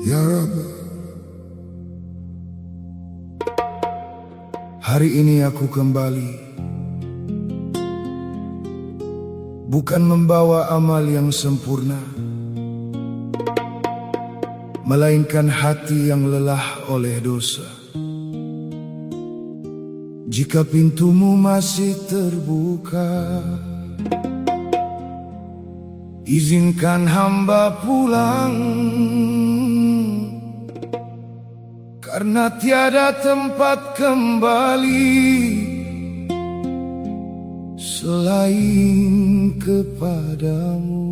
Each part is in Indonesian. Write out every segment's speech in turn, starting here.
Ya Rabb, hari ini aku kembali, bukan membawa amal yang sempurna, melainkan hati yang lelah oleh dosa. Jika pintumu masih terbuka, izinkan hamba pulang, karena tiada tempat kembali selain kepadamu.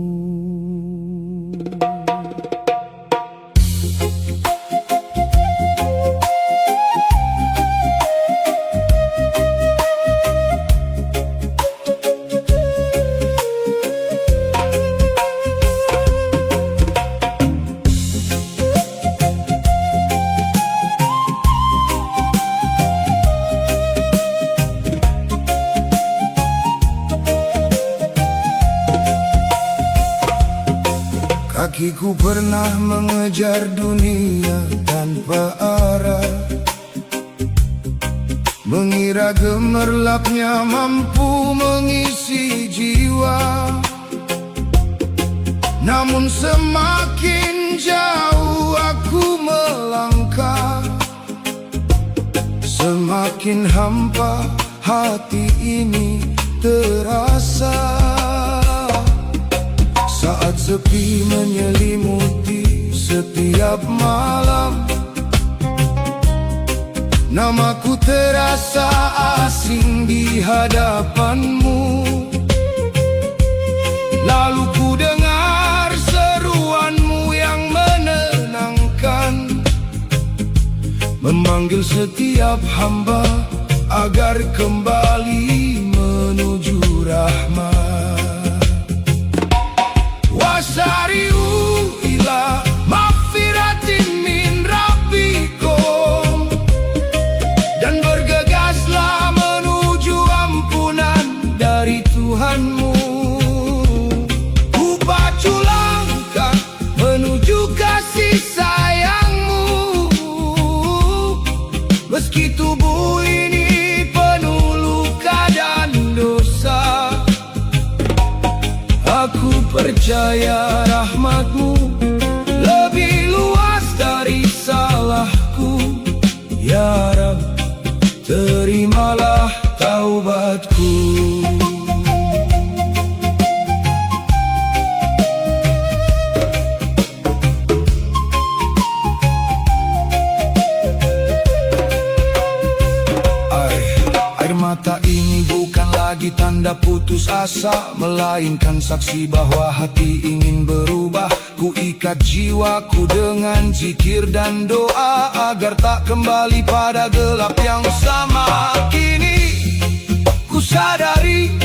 Kakiku pernah mengejar dunia tanpa arah, mengira gemerlapnya mampu mengisi jiwa. Namun semakin jauh aku melangkah, semakin hampa hati ini terasa. Saat sepi menyelimuti setiap malam, namaku terasa asing di hadapanmu. Lalu ku dengar seruanmu yang menenangkan, memanggil setiap hamba agar kembali menuju rahmat. Wasari'u ila maghfiratin min rabbikum, dan bergegaslah menuju ampunan dari Tuhanmu. Ku pacu langkah menuju kasih sayangmu, meski tubuh ini penuh luka dan dosa. Aku percaya rahmatmu lebih luas dari salahku. Ya Rabb, terimalah taubatku. Air mata ini bukan lagi tanda putus asa, melainkan saksi bahwa hati ingin berubah. Ku ikat jiwaku dengan zikir dan doa, agar tak kembali pada gelap yang sama. Kini ku sadari,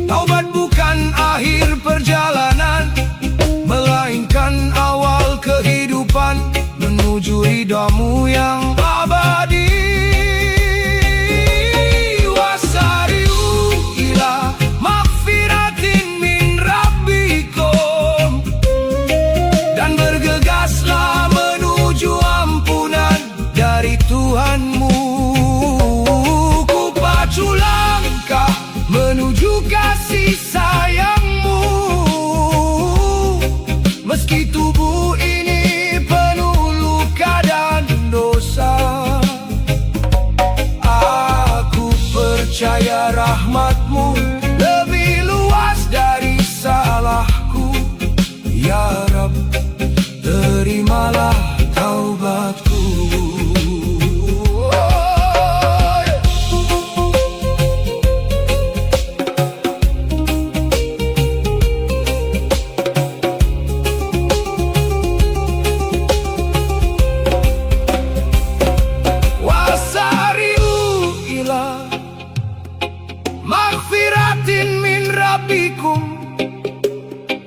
taubat bukan akhir perjalanan, melainkan awal kehidupan menuju ridhamu yang abadi. Tuhanmu, ku pacu langkah menuju kasih sayangmu, meski tubuh ini penuh luka dan dosa. Aku percaya rahmatmu lebih luas dari salahku. Ya Rabb, terimalah taubatku.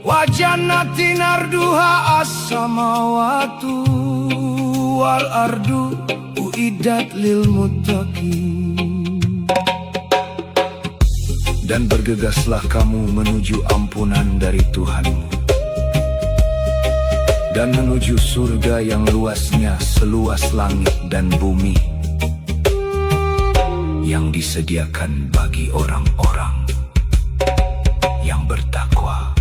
Wa jannatin arduha as-samawatu wal ardu uiddat lil muttaqin. Dan bergegaslah kamu menuju ampunan dari Tuhanmu, dan menuju surga yang luasnya seluas langit dan bumi, yang disediakan bagi orang-orang yang bertakwa.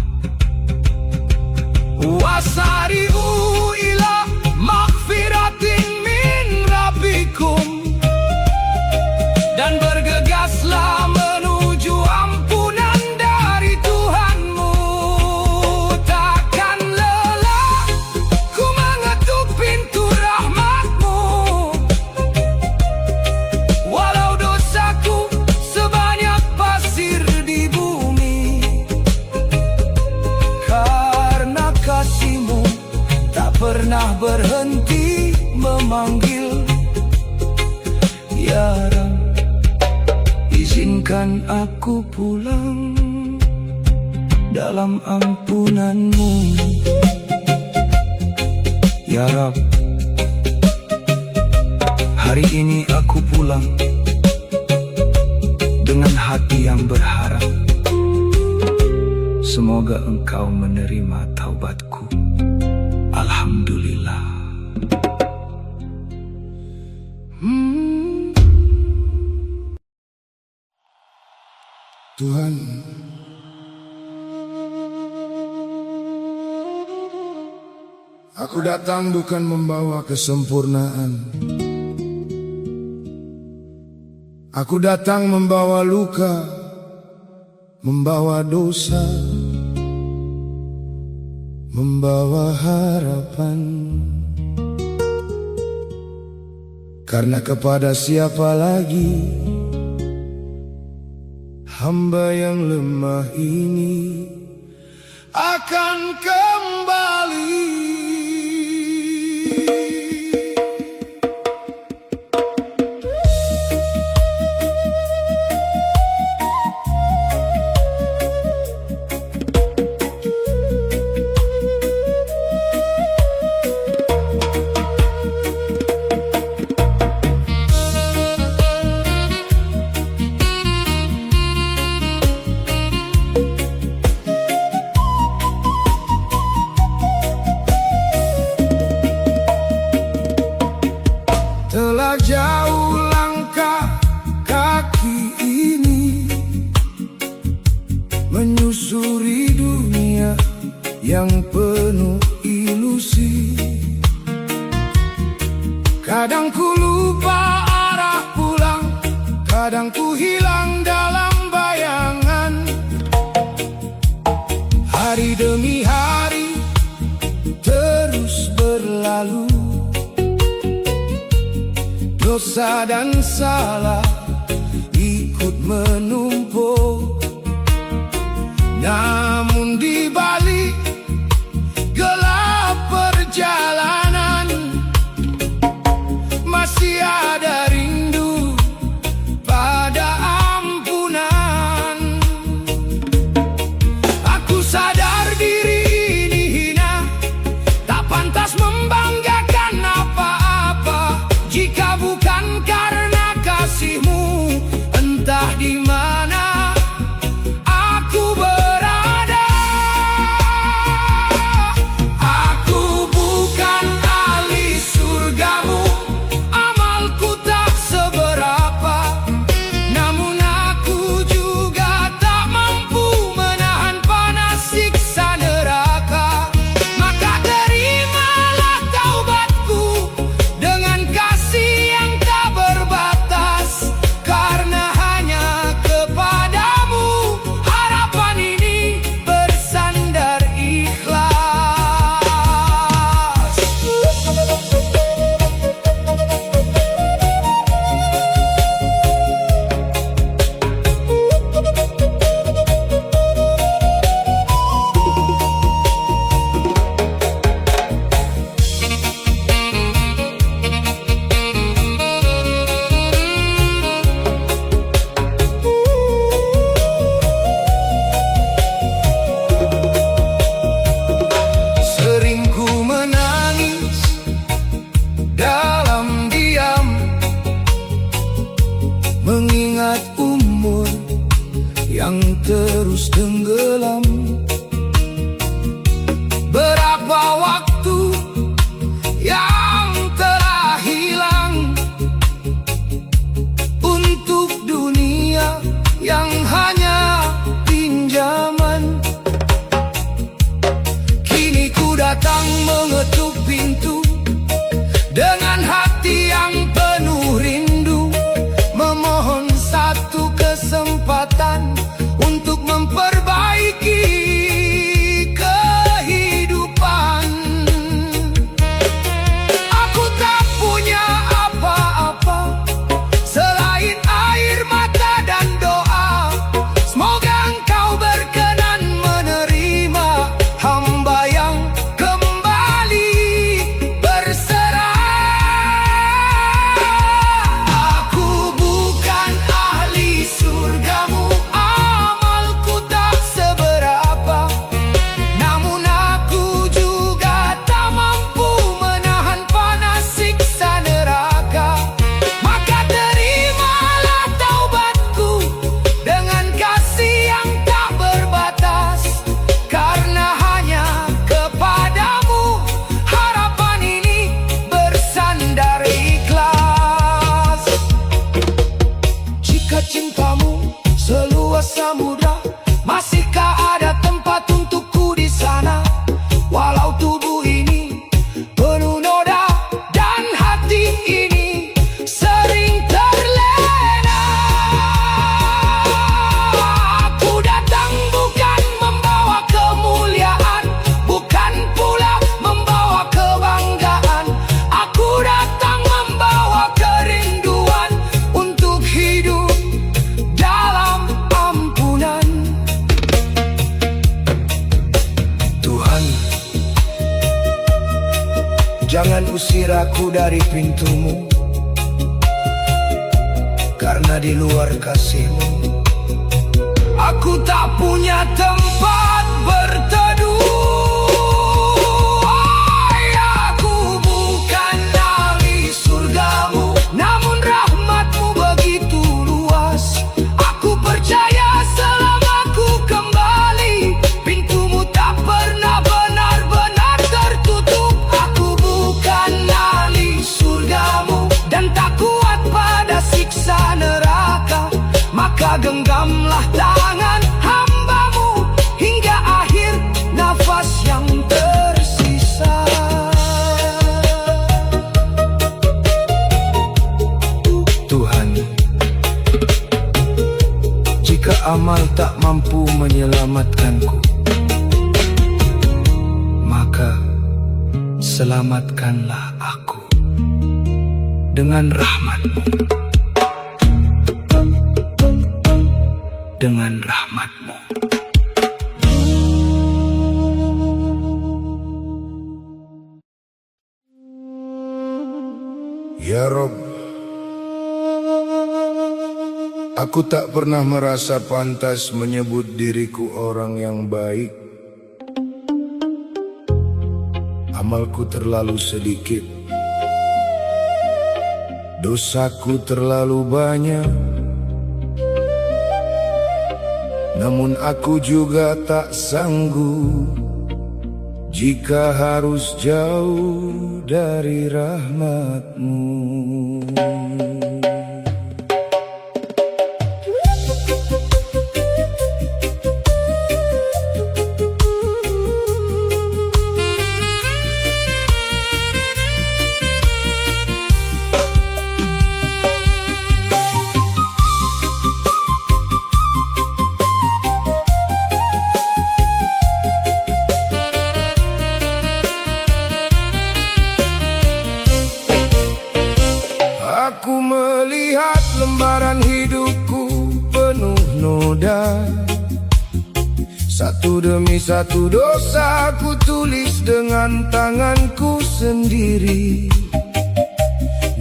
Wasari'u ila maghfiratin min rabbikum, dan bergegaslah menuju ampunan dari Tuhanmu. Takkan lelah ku mengetuk pintu rahmat-Mu, walau dosaku sebanyak pasir di bumi. Karena kasih-Mu tak pernah berhenti memanggil. Ya Rab, izinkan aku pulang dalam ampunan-Mu. Ya Rab, hari ini aku pulang dengan hati yang berharap. Semoga Engkau menerima taubatku. Alhamdulillah. Tuhan, aku datang bukan membawa kesempurnaan. Aku datang membawa luka, membawa dosa, membawa harapan. Karena kepada siapa lagi hamba yang lemah ini akan kembali. Telah jauh langkah kaki ini menyusuri dunia yang penuh ilusi. Kadang ku lupa arah pulang, kadang ku hilang dalam bayangan. Hari demi hari terus berlalu, dosa dan salah ikut menumpuk. Namun di balik gelap perjalanan masih ada rindu pada ampunan. Aku sadar diri ini hina, tak pantas membanggakan apa-apa jika bukan karena kasih-Mu. Entah di mana aku berada, aku bukan ahli surga-Mu, amalku tak seberapa, namun aku juga tak mampu menahan panas siksa neraka. Maka terimalah taubatku dengan kasih yang tak berbatas, karena hanya kepadamu harapan ini bersandar ikhlas. Sering ku menangis dalam diam, mengingat umur yang terus tenggelam. Berapa waktu Jangan usir aku dari pintumu, karena di luar kasihmu aku tak punya tempat berteduh. Aku bukan ahli surgamu, namun rahmatmu begitu luas. Aku percaya selama ku kembali, pintumu tak pernah benar-benar tertutup. Aku bukan ahli surgamu dan tak kuat pada siksa neraka, maka genggamlah tangan hambamu hingga akhir nafas yang tersisa. Tuhan, jika amal tak mampu menyelamatkanku, maka selamatkanlah aku dengan rahmat-Mu. Dengan rahmat-Mu. Ya Rob, aku tak pernah merasa pantas menyebut diriku orang yang baik. Amalku terlalu sedikit, dosaku terlalu banyak. Namun aku juga tak sanggup jika harus jauh dari rahmat-Mu. Aku melihat lembaran hidupku penuh noda. Satu demi satu dosa ku tulis dengan tanganku sendiri.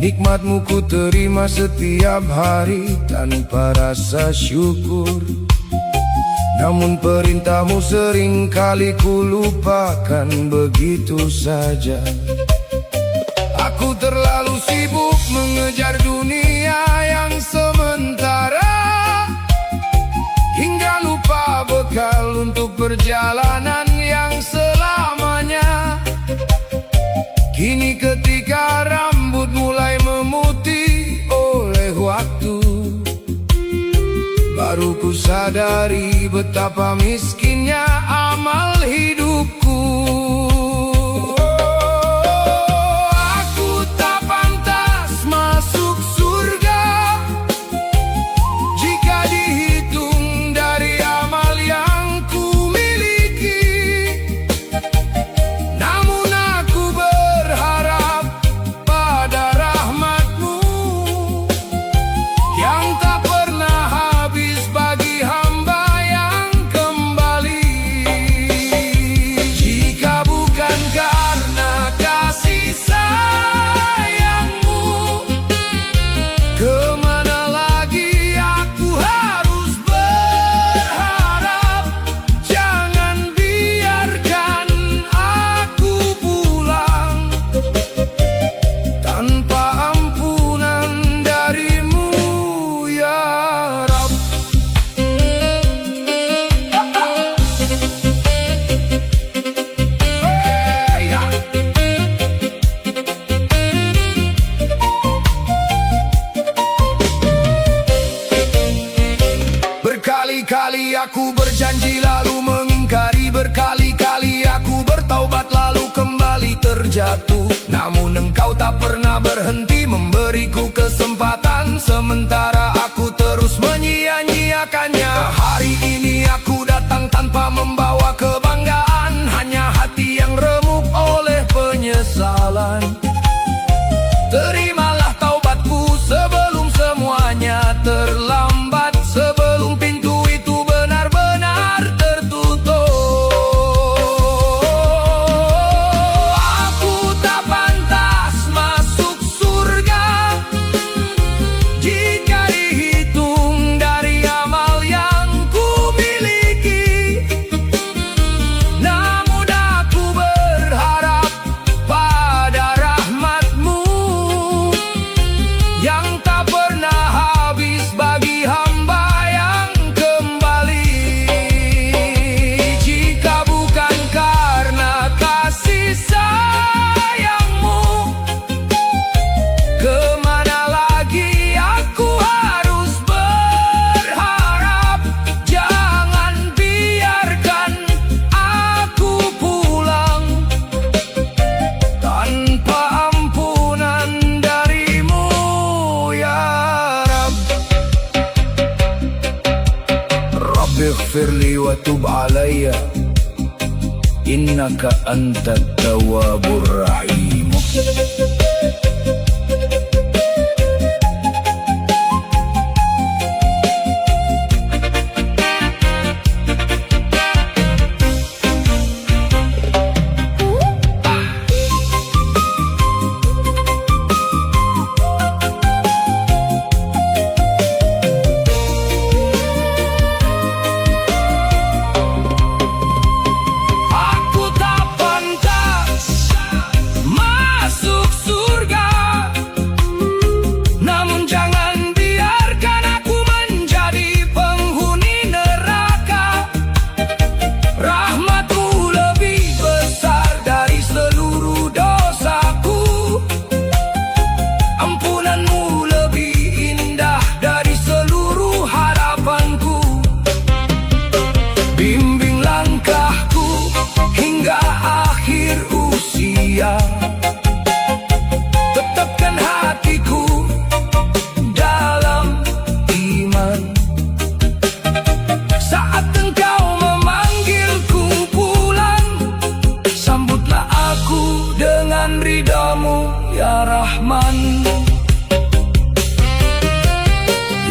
Nikmat-Mu ku terima setiap hari tanpa rasa syukur. Namun perintah-Mu sering kali ku lupakan begitu saja. Aku terlalu sibuk mengejar dunia yang sementara, hingga lupa bekal untuk perjalanan yang selamanya. Kini ketika rambut mulai memutih oleh waktu, baru ku sadari betapa miskinnya amal hidupku. Berkali-kali aku berjanji lalu mengingkari, berkali-kali aku bertaubat lalu kembali terjatuh. Namun Engkau tak pernah berhenti memberiku kesempatan, sementara aku terus menyia-nyiakannya. Hari ini aku datang tanpa membawa kebanggaan, hanya hati yang remuk oleh penyesalan. Terimalah taubatku sebelum semuanya terlambat, sebelum pintu itu benar-benar tertutup. Aku tak pantas wa tub alayya innaka antat tawwabur rahim. Aku tak pantas masuk surga, namun jangan biarkan aku menjadi penghuni neraka. Rahmatmu lebih besar dari seluruh dosaku, ampunanmu lebih indah dari seluruh harapanku. Bimbing langkahku hingga akhir usia, tetapkan hatiku dalam iman. Saat engkau memanggilku pulang, sambutlah aku dengan ridhamu ya Rahman.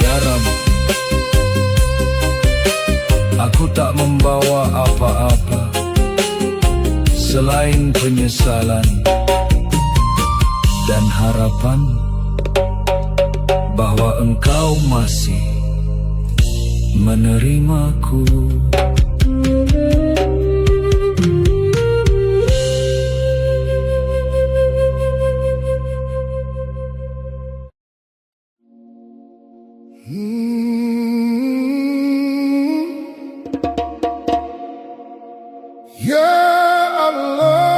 Ya Rabb, aku tak membawa apa-apa selain penyesalan dan harapan bahwa Engkau masih menerimaku. Ya Allah,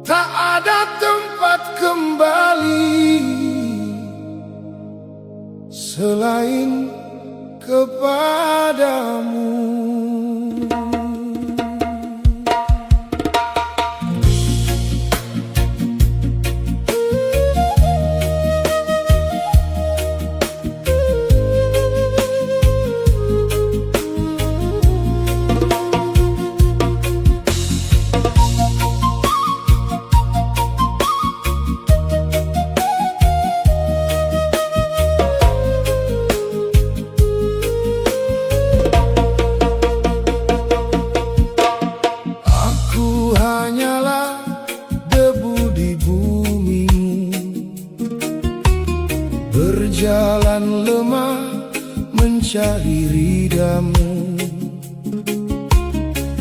tak ada tempat kembali selain kepadamu. Aku hanyalah debu di bumimu, berjalan lemah mencari ridhamu,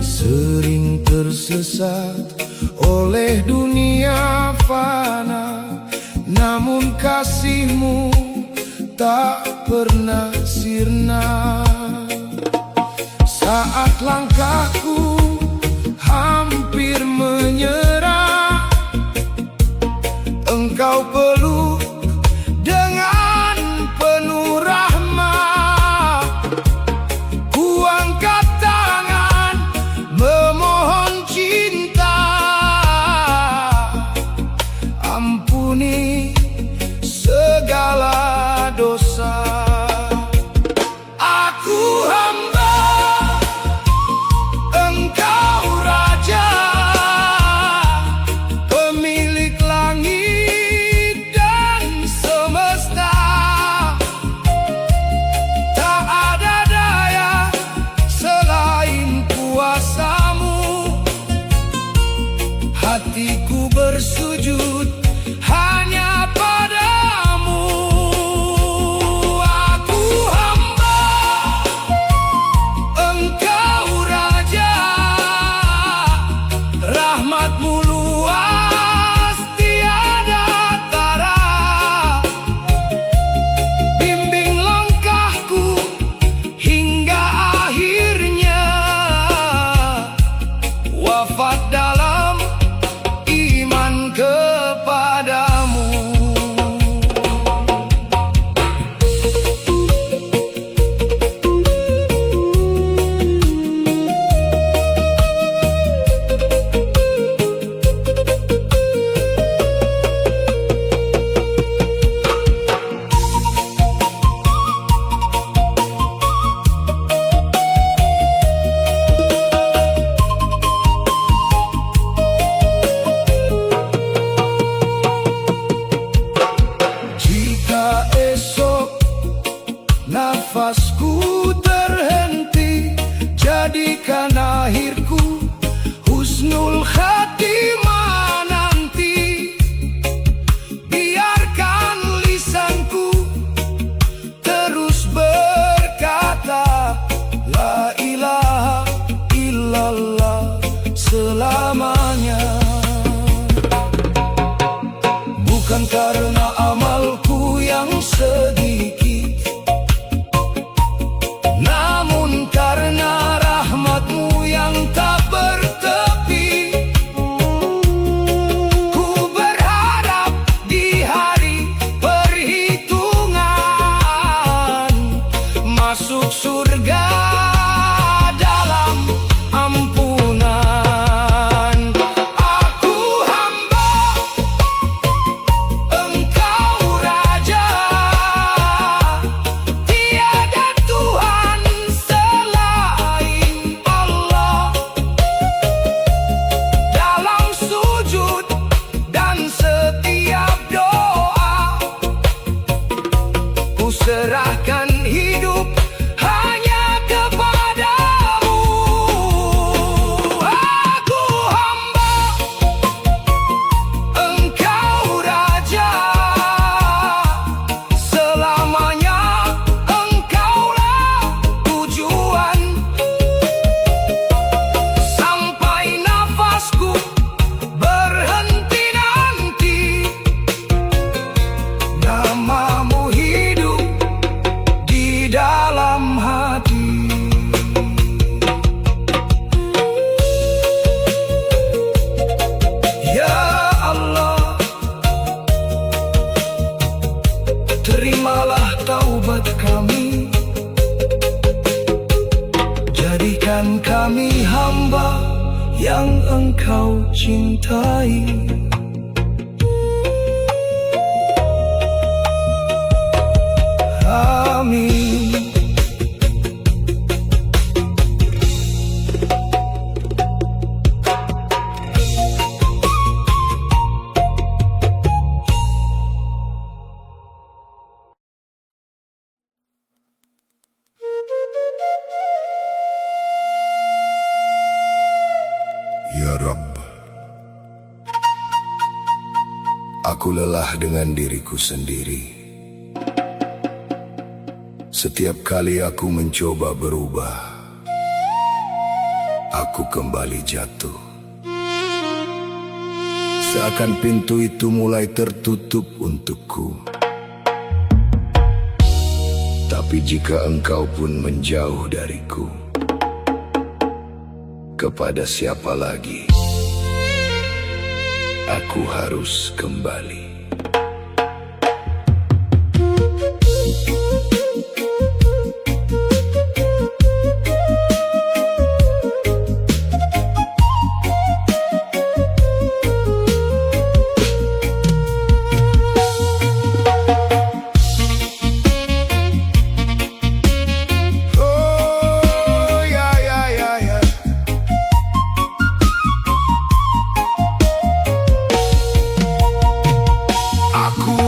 sering tersesat oleh dunia fana, namun kasihmu tak pernah sirna. Saat langkahku hampir menyerah, Engkau peluk dengan penuh rahmat. Ku angkat tangan memohon cinta, ampuni segala dosa. nafasku terhenti, jadikan akhirku husnul khatimah nanti. Biarkan lisanku terus berkata la ilaha illallah selamanya. Bukan karena amalku yang sedikit, namun karena rahmat-Mu yang tak bertepi. Ku berharap di hari perhitungan masuk surga dalam ampunan. Aku hamba, Engkau Raja, tiada Tuhan selain Allah. Dalam sujud dan setiap doa, ku serahkan hidup hanya kepadamu. Aku hamba, Engkau Raja, selamanya Engkaulah tujuan. Sampai nafasku berhenti nanti, nama-Mu hidup di dalam hati. Ya Allah, terimalah taubat kami, jadikan kami hamba yang Engkau cintai. Amin. Ya Rabb, aku lelah dengan diriku sendiri. Setiap kali aku mencoba berubah, aku kembali jatuh. Seakan pintu itu mulai tertutup untukku. Tapi jika Engkau pun menjauh dariku, kepada siapa lagi aku harus kembali?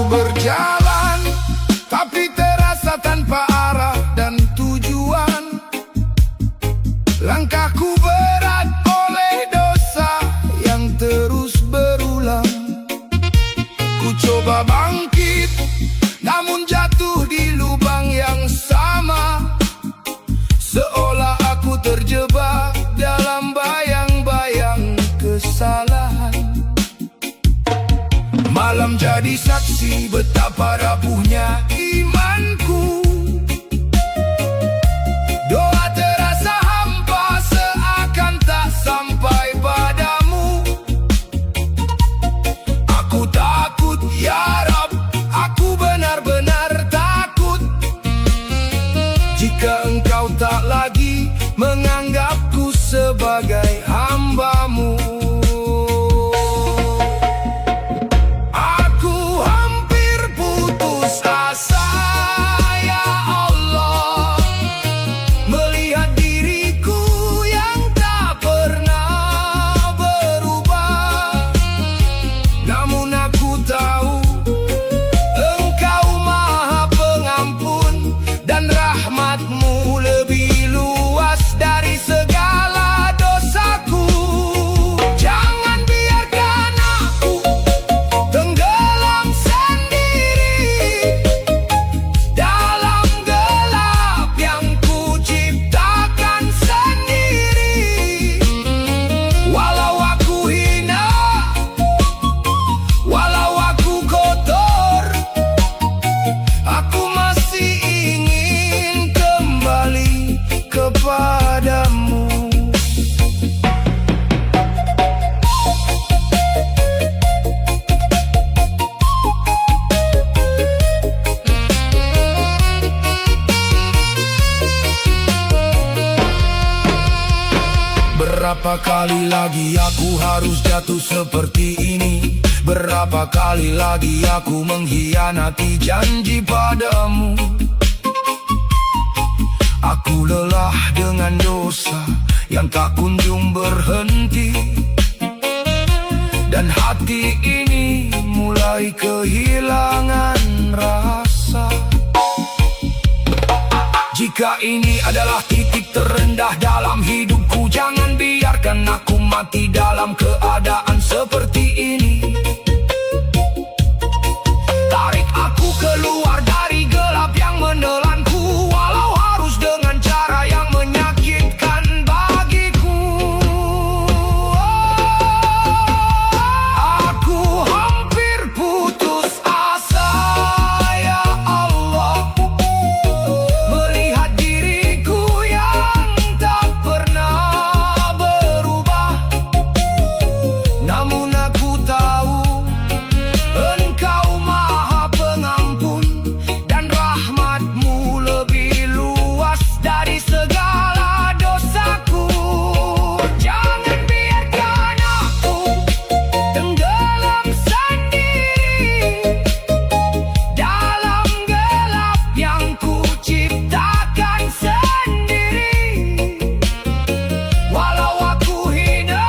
Berjalan, tapi terasa tanpa arah dan tujuan. Langkahku berat oleh dosa yang terus berulang. Ku coba bangkit, namun jatuh di lubang yang sama. Seolah aku terjebak dalam bayang-bayang kesalahan. Malam jadi saksi betapa rapuhnya imanku. Doa terasa hampa, seakan tak sampai padamu. Aku takut ya Rabb, aku benar-benar takut. Jika Engkau tak lagi menganggapku sebagai hamba-Mu. Rahmat-Mu Berapa kali lagi aku harus jatuh seperti ini? Berapa kali lagi aku mengkhianati janji padamu? Aku lelah dengan dosa yang tak kunjung berhenti, dan hati ini mulai kehilangan rasa. Jika ini adalah titik terendah dalam hidupku, jangan biarkan aku mati dalam keadaan seperti ini. Tarik aku keluar dari gelap yang menelanku, walau harus dengan cara yang menyakitkan bagiku. Aku hampir putus asa, ya Allah, melihat diriku yang tak pernah berubah. Namun aku tahu Engkau Maha Pengampun, dan rahmat-Mu lebih luas dari segala dosaku. Jangan biarkan aku tenggelam sendiri dalam gelap yang ku ciptakan sendiri. Walau aku hina,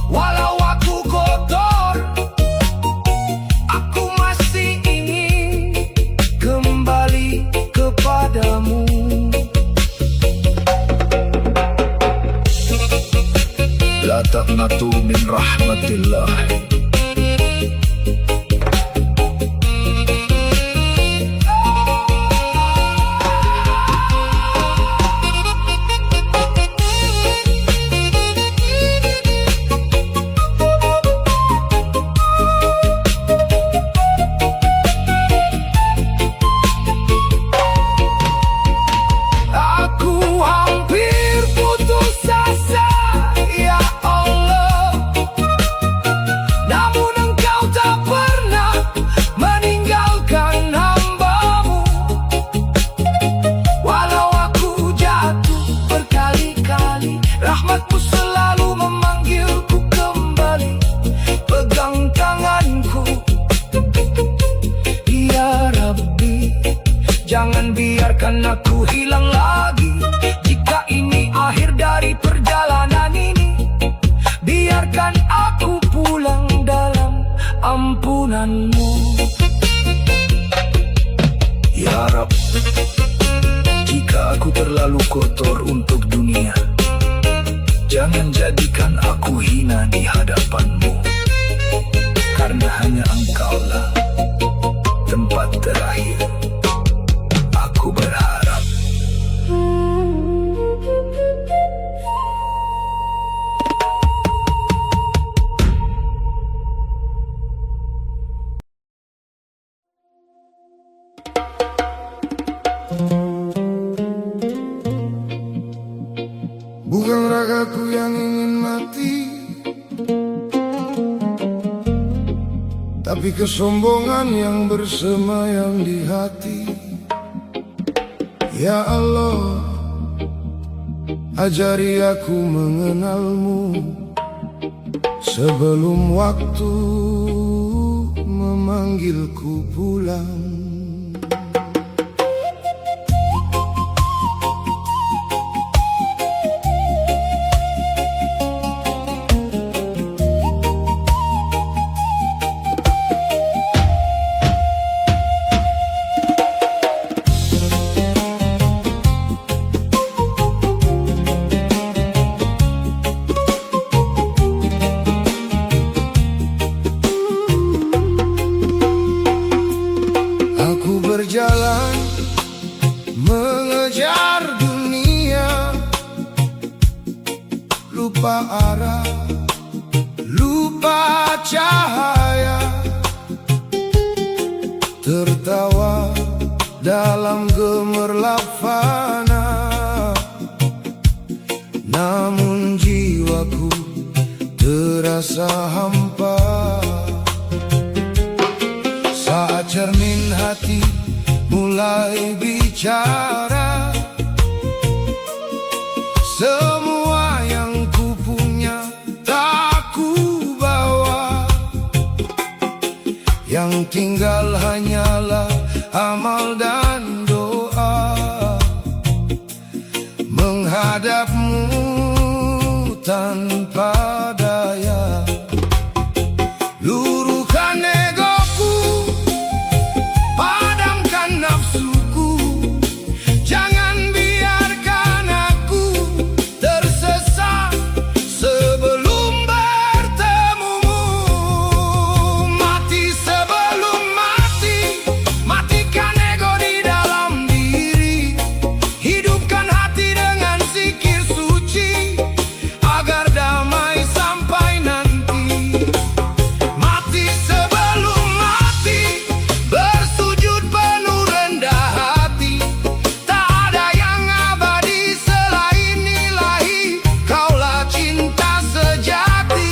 walau aku kotor, aku masih ingin kembali kepadamu. La taqnatu min rahmatillah. Aku hampir putus asa, ya Allah, namun Engkau tak pernah meninggalkan hamba-Mu. Walau aku jatuh berkali-kali, rahmat-Mu selalu memanggilku kembali. Pegang tanganku, ya Rabbi, jangan biarkan aku hilang lagi. Jika ini akhir dari perjalanan ini, biarkan aku pulang dalam ampunan-Mu. Ya Rab, jika aku terlalu kotor untuk dunia, jangan jadikan aku hina di hadapan-Mu, karena hanya Engkaulah tempat terakhir aku berharap. Bukan ragaku yang ingin mati, tapi kesombongan yang bersemayam di hati. Ya Allah, ajari aku mengenal-Mu sebelum waktu memanggilku pulang. Berjalan mengejar dunia, lupa arah, lupa cahaya, tertawa dalam gemerlap fana. Namun jiwaku terasa hampa saat cermin hati mulai bicara. Semua menghadapmu tanpa daya. Luruhkan egoku, padamkan nafsuku, jangan biarkan aku tersesat sebelum bertemumu. Mati sebelum mati, matikan ego di dalam diri, hidupkan hati dengan zikir suci agar damai sampai nanti. Mati sebelum mati, bersujud penuh rendah hati, tak ada yang abadi selain ilahi, kaulah cinta sejati.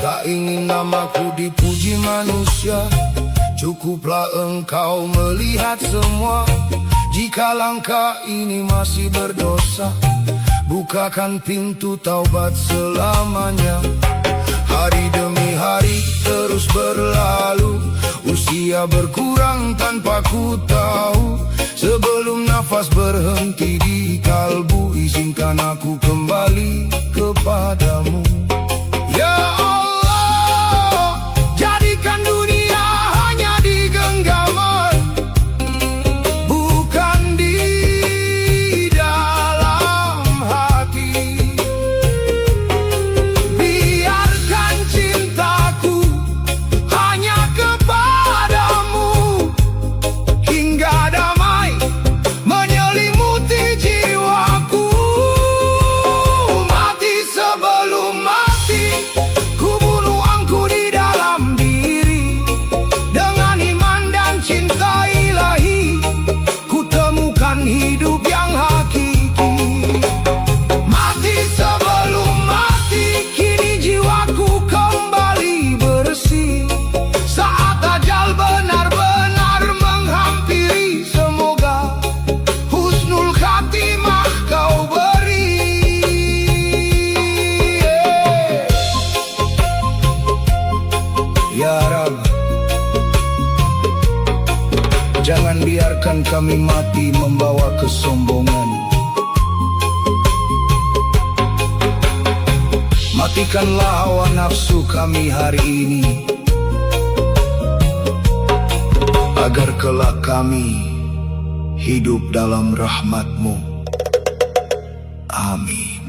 Tak ingin namaku dipuji manusia, cukuplah engkau melihat semua. Jika langkah ini masih berdosa, bukakan pintu taubat selamanya. Hari demi hari terus berlalu, usia berkurang tanpa ku tahu. Sebelum nafas berhenti di kalbu, izinkan aku kembali kepadamu. Ya Allah, jadikan dunia hanya di genggaman, bukan di dalam hati. Biarkan cintaku hanya kepadamu, hingga damai menyelimuti jiwaku. Mati sebelum mati, ku bunuh angku di dalam diri. Dengan iman dan cinta ilahi, ku temukan hidup yang hakiki. Mati sebelum mati, kini jiwaku kembali bersih. Saat ajal benar-benar menghampiri, semoga husnul khatimah kau beri. Ya Rab, jangan biarkan kami mati membawa kesombongan. Matikanlah hawa nafsu kami hari ini, agar kelak kami hidup dalam rahmat-Mu. Amin.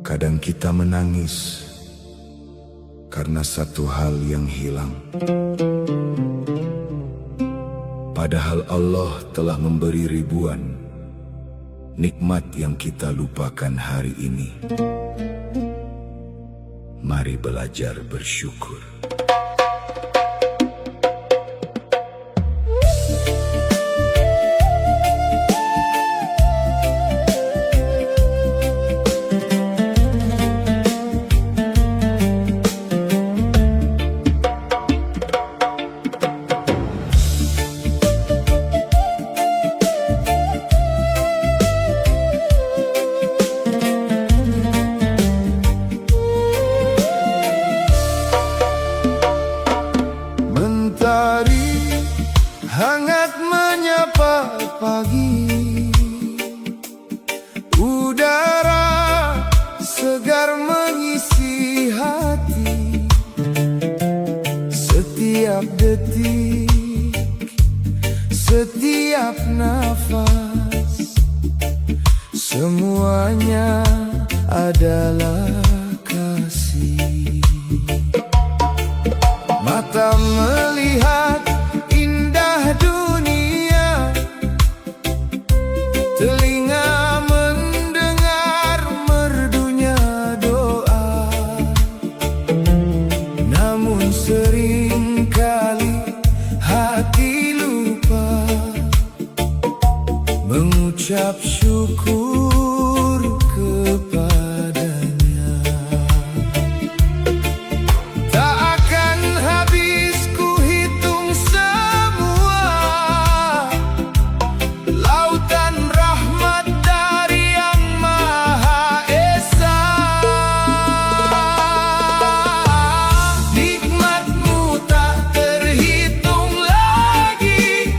Kadang kita menangis karena satu hal yang hilang, padahal Allah telah memberi ribuan nikmat yang kita lupakan hari ini. Mari belajar bersyukur. Mentari hangat menyapa pagi, udara segar mengisi hati. Setiap detik, setiap nafas, semuanya adalah kasih. Mata melihat indah dunia, telinga mendengar merdunya doa. Namun seringkali hati lupa berucap syukur kepadanya. Tak akan habis ku hitung semua lautan rahmat dari Yang Maha Esa. Nikmat-Mu tak terhitung lagi,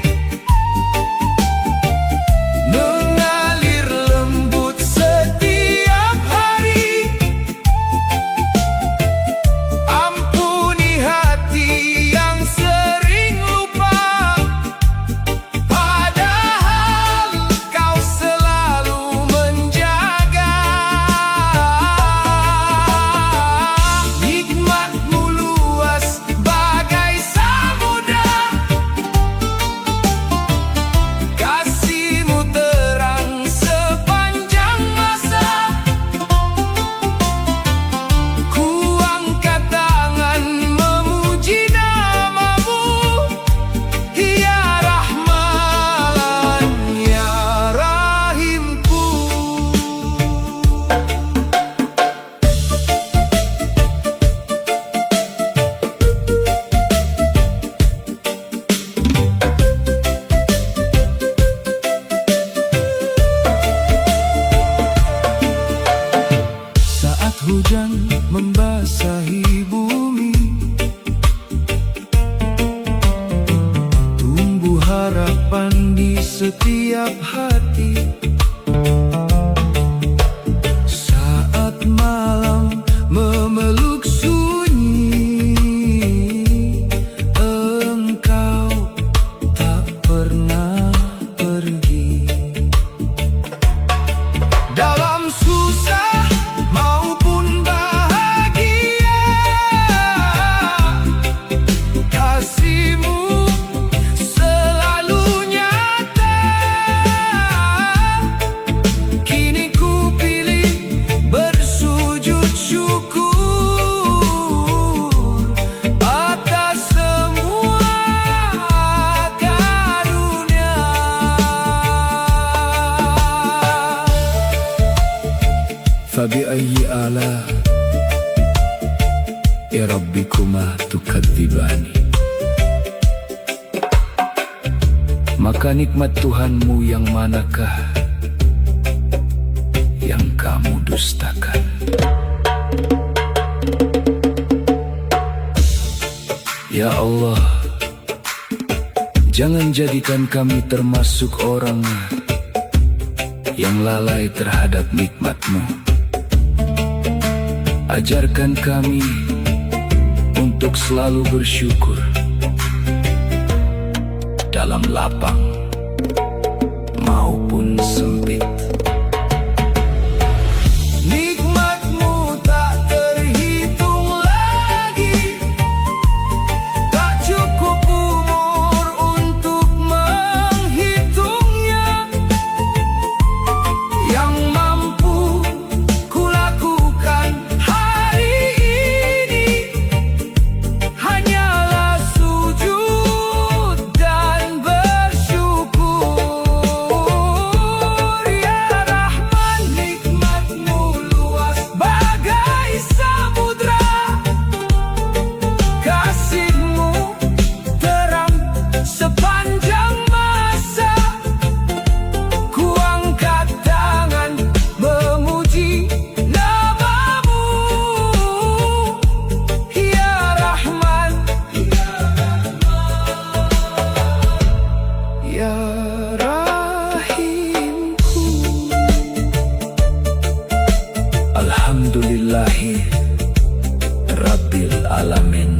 mengalir lembut setiap hari. Ampuni hati yang sering lupa, padahal Kau selalu menjaga. Nikmat-Mu luas bagai samudra, kasih-Mu terang sepanjang masa. Ku angkat tangan memuji nama-Mu, Ya Rahman, Ya Rahimku. Saat hujan membasahi bumi, tumbuh harapan di setiap hati. Saat malam memeluk sunyi, Engkau tak pernah pergi. Dalam susah maupun bahagia, kasih-Mu selalu nyata. Kini ku pilih bersujud syukur atas semua karunia. Fabi'ayyi ala rabbikuma tukadzibani. Maka nikmat Tuhanmu yang manakah yang kamu dustakan? Ya Allah, jangan jadikan kami termasuk orang yang lalai terhadap nikmat-Mu. Ajarkan kami untuk selalu bersyukur dalam lapang maupun sempit. Nikmat-Mu tak terhitung lagi, tak cukup umur untuk menghitungnya. Yang mampu kulakukan hari ini hanyalah sujud dan bersyukur. Ya Rahman, nikmat-Mu luas bagai samudra, kasih-Mu terang sepanjang masa. Ku angkat tangan memuji nama-Mu, Ya Rahman, Ya Rahimku. Alhamdulillahi Rabbil Alamin.